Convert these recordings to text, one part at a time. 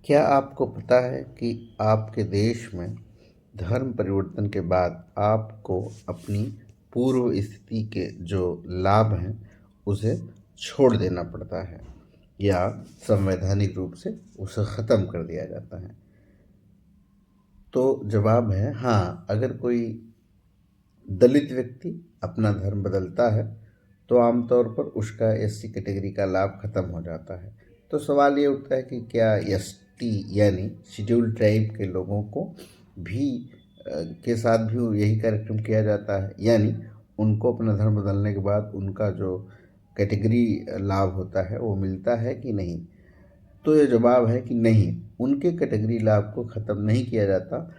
क्या आपको पता है कि आपके देश में धर्म परिवर्तन के बाद आपको अपनी पूर्व स्थिति के जो लाभ हैं उसे छोड़ देना पड़ता है या संवैधानिक रूप से उसे ख़त्म कर दिया जाता है? तो जवाब है हाँ। अगर कोई दलित व्यक्ति अपना धर्म बदलता है तो आमतौर पर उसका एससी कैटेगरी का लाभ खत्म हो जाता है। तो सवाल ये उठता है कि क्या एसटी यानी शेड्यूल्ड ट्राइब के लोगों को भी के साथ भी यही कार्यक्रम किया जाता है, यानी उनको अपना धर्म बदलने के बाद उनका जो कैटेगरी लाभ होता है वो मिलता है कि नहीं? तो ये जवाब है कि नहीं, उनके कैटेगरी लाभ को ख़त्म नहीं किया जाता।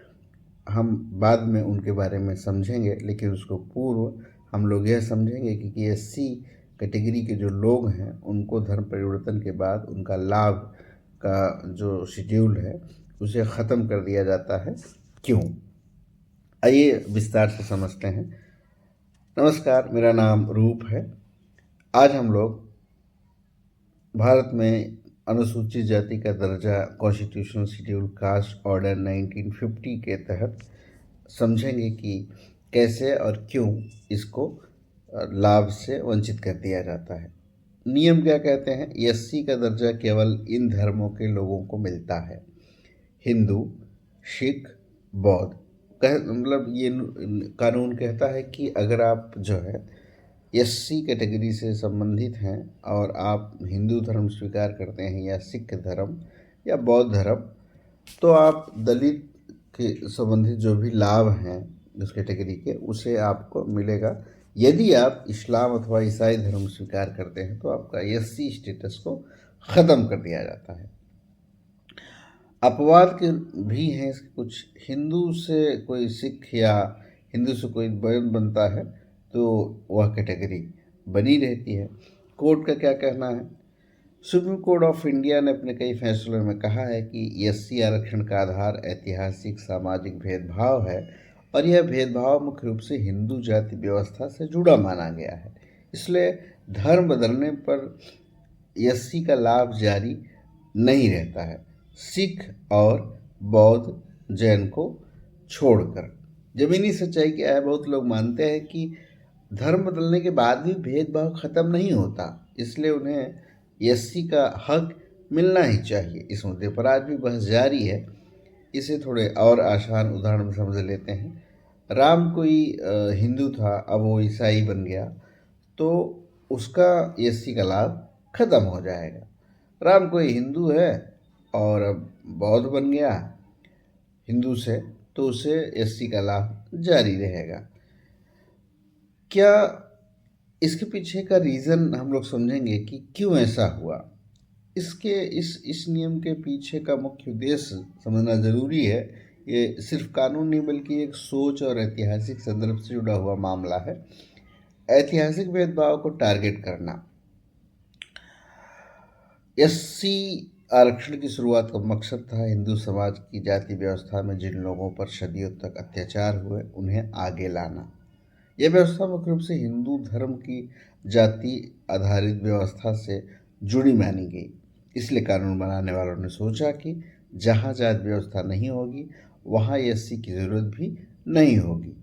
हम बाद में उनके बारे में समझेंगे, लेकिन उसको पूर्व हम लोग यह समझेंगे कि एससी कैटेगरी के जो लोग हैं उनको धर्म परिवर्तन के बाद उनका लाभ का जो शेड्यूल है उसे ख़त्म कर दिया जाता है। क्यों? आइए विस्तार से समझते हैं। नमस्कार, मेरा नाम रूप है। आज हम लोग भारत में अनुसूचित जाति का दर्जा कॉन्स्टिट्यूशनल शेड्यूल कास्ट ऑर्डर 1950 के तहत समझेंगे कि कैसे और क्यों इसको लाभ से वंचित कर दिया जाता है। नियम क्या कहते हैं? एससी का दर्जा केवल इन धर्मों के लोगों को मिलता है: हिंदू, सिख, बौद्ध। मतलब ये कानून कहता है कि अगर आप जो है एससी कैटेगरी से संबंधित हैं और आप हिंदू धर्म स्वीकार करते हैं या सिख धर्म या बौद्ध धर्म, तो आप दलित के संबंधित जो भी लाभ हैं उस कैटेगरी के, उसे आपको मिलेगा। यदि आप इस्लाम अथवा ईसाई धर्म स्वीकार करते हैं तो आपका एससी स्टेटस को ख़त्म कर दिया जाता है। अपवाद के भी हैं इसके कुछ। हिंदू से कोई सिख या हिंदू से कोई बौद्ध बनता है तो वह कैटेगरी बनी रहती है। कोर्ट का क्या कहना है? सुप्रीम कोर्ट ऑफ इंडिया ने अपने कई फैसलों में कहा है कि एससी आरक्षण का आधार ऐतिहासिक सामाजिक भेदभाव है और यह भेदभाव मुख्य रूप से हिंदू जाति व्यवस्था से जुड़ा माना गया है। इसलिए धर्म बदलने पर एससी का लाभ जारी नहीं रहता है, सिख और बौद्ध जैन को छोड़कर। जमीनी सच्चाई क्या है? बहुत लोग मानते हैं कि धर्म बदलने के बाद भी भेदभाव खत्म नहीं होता, इसलिए उन्हें एससी का हक मिलना ही चाहिए। इस मुद्दे पर आज भी बहस जारी है। इसे थोड़े और आसान उदाहरण में समझ लेते हैं। राम कोई हिंदू था, अब वो ईसाई बन गया, तो उसका एससी का लाभ खत्म हो जाएगा। राम कोई हिंदू है और अब बौद्ध बन गया हिंदू से, तो उसे एससी का लाभ जारी रहेगा। क्या इसके पीछे का रीज़न हम लोग समझेंगे कि क्यों ऐसा हुआ? इसके इस नियम के पीछे का मुख्य उद्देश्य समझना ज़रूरी है। ये सिर्फ कानून नहीं बल्कि एक सोच और ऐतिहासिक संदर्भ से जुड़ा हुआ मामला है। ऐतिहासिक भेदभाव को टारगेट करना। एससी आरक्षण की शुरुआत का मकसद था हिंदू समाज की जाति व्यवस्था में जिन लोगों पर सदियों तक अत्याचार हुए उन्हें आगे लाना। यह व्यवस्था मुख्य रूप से हिंदू धर्म की जाति आधारित व्यवस्था से जुड़ी मानी गई। इसलिए कानून बनाने वालों ने सोचा कि जहाँ जाति व्यवस्था नहीं होगी वहाँ एससी की ज़रूरत भी नहीं होगी।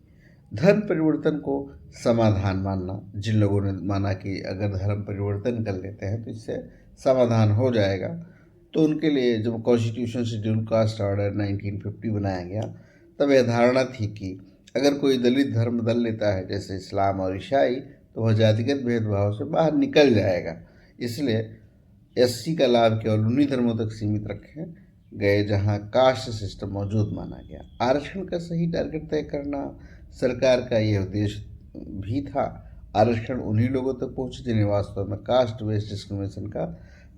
धर्म परिवर्तन को समाधान मानना। जिन लोगों ने माना कि अगर धर्म परिवर्तन कर लेते हैं तो इससे समाधान हो जाएगा, तो उनके लिए जब कॉन्स्टिट्यूशन शेड्यूल कास्ट ऑर्डर 1950 बनाया गया, तब यह धारणा थी कि अगर कोई दलित धर्म बदल लेता है जैसे इस्लाम और ईसाई, तो वह जातिगत भेदभाव से बाहर निकल जाएगा। इसलिए एससी का लाभ केवल उन्हीं धर्मों तक सीमित रखे गए जहां कास्ट सिस्टम मौजूद माना गया। आरक्षण का सही टारगेट तय करना सरकार का यह उद्देश्य भी था। आरक्षण उन्हीं लोगों तक पहुंचे जिन्हें वास्तव में कास्ट बेस्ड डिस्क्रिमिनेशन का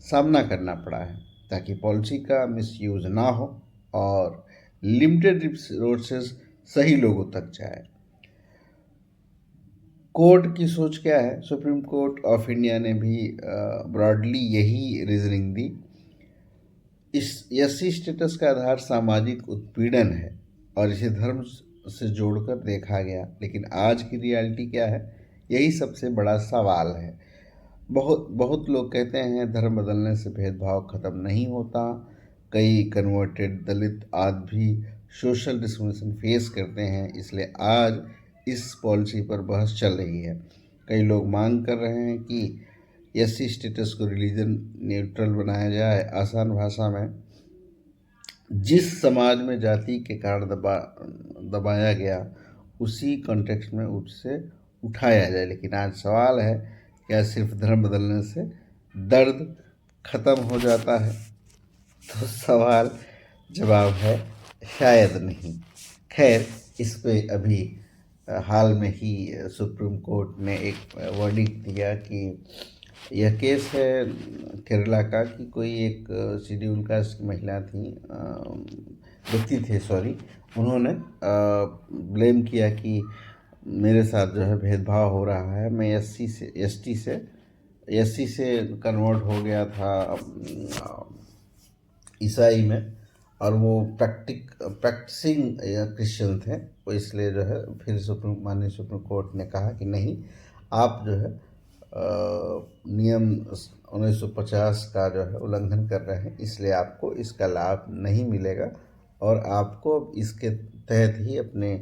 सामना करना पड़ा है, ताकि पॉलिसी का मिसयूज ना हो और लिमिटेड रिसोर्सेज सही लोगों तक जाए। कोर्ट की सोच क्या है? सुप्रीम कोर्ट ऑफ इंडिया ने भी ब्रॉडली यही रीजनिंग दी। इस एससी स्टेटस का आधार सामाजिक उत्पीड़न है और इसे धर्म से जोड़कर देखा गया, लेकिन आज की रियलिटी क्या है? यही सबसे बड़ा सवाल है। बहुत बहुत लोग कहते हैं धर्म बदलने से भेदभाव खत्म नहीं होता, कई कन्वर्टेड दलित आदि भी सोशल डिस्क्रिमिनेशन फेस करते हैं, इसलिए आज इस पॉलिसी पर बहस चल रही है। कई लोग मांग कर रहे हैं कि एससी स्टेटस को रिलीजन न्यूट्रल बनाया जाए। आसान भाषा में, जिस समाज में जाति के कारण दबाया गया उसी कॉन्टेक्स्ट में उससे उठाया जाए। लेकिन आज सवाल है, क्या सिर्फ धर्म बदलने से दर्द खत्म हो जाता है? तो सवाल जवाब है शायद नहीं। खैर, इस पे अभी हाल में ही सुप्रीम कोर्ट ने एक वर्डिक्ट दिया कि यह केस है केरला का कि कोई एक शेड्यूल कास्ट की महिला थी, व्यक्ति थे, सॉरी, उन्होंने ब्लेम किया कि मेरे साथ जो है भेदभाव हो रहा है। मैं एससी से कन्वर्ट हो गया था ईसाई में, और वो प्रैक्टिसिंग क्रिश्चियन थे। वो इसलिए जो है फिर माननीय सुप्रीम कोर्ट ने कहा कि नहीं, आप जो है नियम 1950 का जो है उल्लंघन कर रहे हैं, इसलिए आपको इसका लाभ नहीं मिलेगा और आपको इसके तहत ही अपने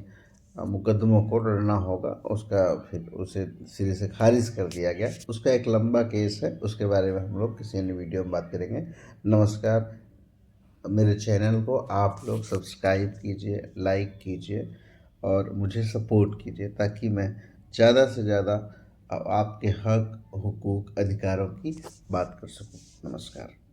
मुकदमों को लड़ना होगा। उसका फिर उसे सिरे से खारिज कर दिया गया। उसका एक लंबा केस है, उसके बारे में हम लोग किसी अन्य वीडियो में बात करेंगे। नमस्कार। मेरे चैनल को आप लोग सब्सक्राइब कीजिए, लाइक कीजिए और मुझे सपोर्ट कीजिए, ताकि मैं ज़्यादा से ज़्यादा आपके हक, हुकूक, अधिकारों की बात कर सकूं। नमस्कार।